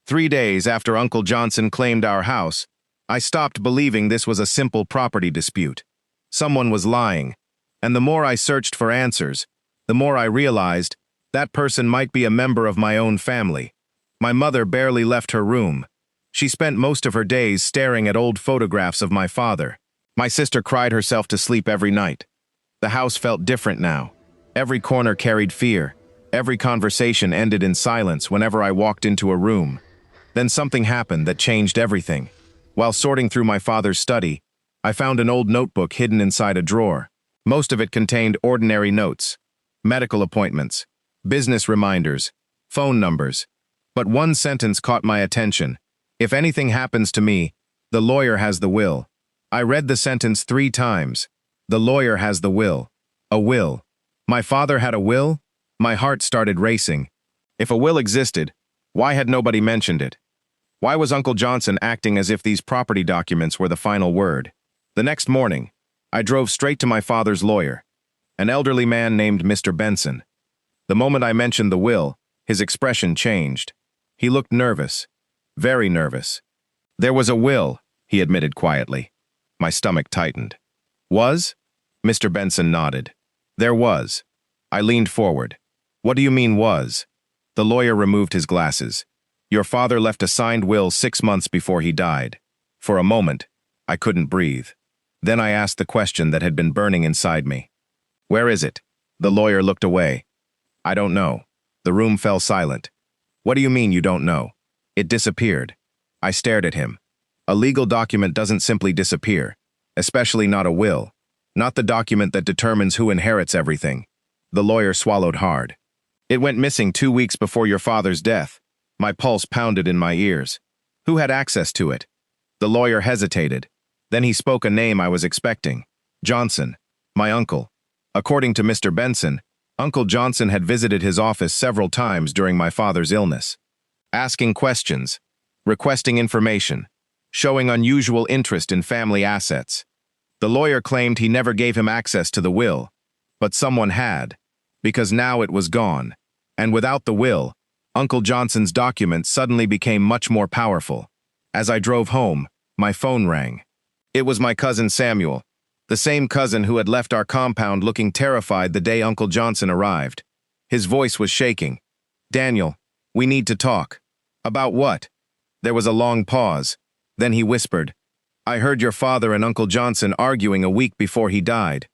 3 days after Uncle Johnson claimed our house, I stopped believing this was a simple property dispute. Someone was lying, and the more I searched for answers, the more I realized that person might be a member of my own family. My mother barely left her room. She spent most of her days staring at old photographs of my father. My sister cried herself to sleep every night. The house felt different now. Every corner carried fear. Every conversation ended in silence whenever I walked into a room. Then something happened that changed everything. While sorting through my father's study, I found an old notebook hidden inside a drawer. Most of it contained ordinary notes, medical appointments, business reminders, phone numbers. But one sentence caught my attention. If anything happens to me, the lawyer has the will. I read the sentence 3 times. The lawyer has the will. A will. My father had a will? My heart started racing. If a will existed, why had nobody mentioned it? Why was Uncle Johnson acting as if these property documents were the final word? The next morning, I drove straight to my father's lawyer, an elderly man named Mr. Benson. The moment I mentioned the will, his expression changed. He looked nervous, very nervous. There was a will, he admitted quietly. My stomach tightened. Was? Mr. Benson nodded. There was. I leaned forward. What do you mean was? The lawyer removed his glasses. Your father left a signed will 6 months before he died. For a moment, I couldn't breathe. Then I asked the question that had been burning inside me. Where is it? The lawyer looked away. I don't know. The room fell silent. What do you mean you don't know? It disappeared. I stared at him. A legal document doesn't simply disappear, especially not a will. Not the document that determines who inherits everything. The lawyer swallowed hard. It went missing 2 weeks before your father's death. My pulse pounded in my ears. Who had access to it? The lawyer hesitated. Then he spoke a name I was expecting. Johnson, my uncle. According to Mr. Benson, Uncle Johnson had visited his office several times during my father's illness, asking questions, requesting information, showing unusual interest in family assets. The lawyer claimed he never gave him access to the will, but someone had, because now it was gone, and without the will, Uncle Johnson's documents suddenly became much more powerful. As I drove home, my phone rang. It was my cousin Samuel, the same cousin who had left our compound looking terrified the day Uncle Johnson arrived. His voice was shaking. Daniel, we need to talk. About what? There was a long pause. Then he whispered, I heard your father and Uncle Johnson arguing a week before he died.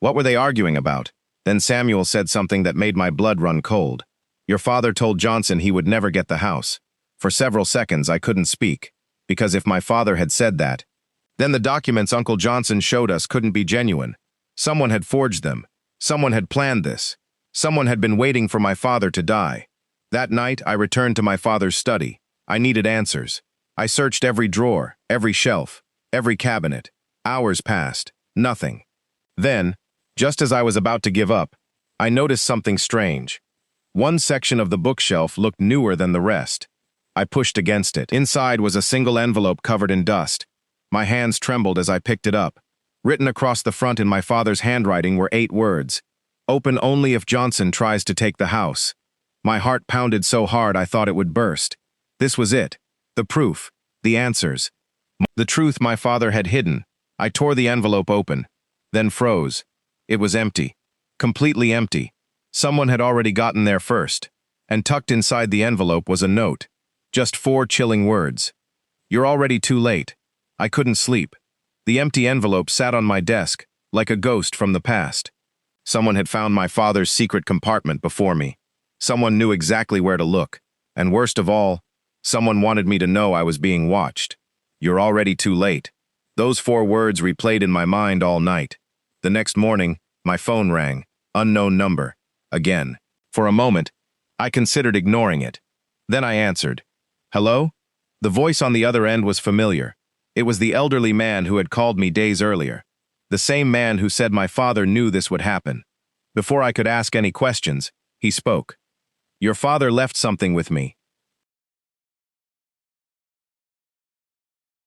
What were they arguing about? Then Samuel said something that made my blood run cold. Your father told Johnson he would never get the house. For several seconds I couldn't speak, because if my father had said that, then the documents Uncle Johnson showed us couldn't be genuine. Someone had forged them. Someone had planned this. Someone had been waiting for my father to die. That night, I returned to my father's study. I needed answers. I searched every drawer, every shelf, every cabinet. Hours passed. Nothing. Then, just as I was about to give up, I noticed something strange. One section of the bookshelf looked newer than the rest. I pushed against it. Inside was a single envelope covered in dust. My hands trembled as I picked it up. Written across the front in my father's handwriting were 8 words. Open only if Johnson tries to take the house. My heart pounded so hard I thought it would burst. This was it. The proof. The answers. The truth my father had hidden. I tore the envelope open, then froze. It was empty. Completely empty. Someone had already gotten there first. And tucked inside the envelope was a note. Just 4 chilling words. You're already too late. I couldn't sleep. The empty envelope sat on my desk, like a ghost from the past. Someone had found my father's secret compartment before me. Someone knew exactly where to look. And worst of all, someone wanted me to know I was being watched. You're already too late. Those 4 words replayed in my mind all night. The next morning, my phone rang. Unknown number. Again. For a moment, I considered ignoring it. Then I answered. Hello? The voice on the other end was familiar. It was the elderly man who had called me days earlier. The same man who said my father knew this would happen. Before I could ask any questions, he spoke. Your father left something with me.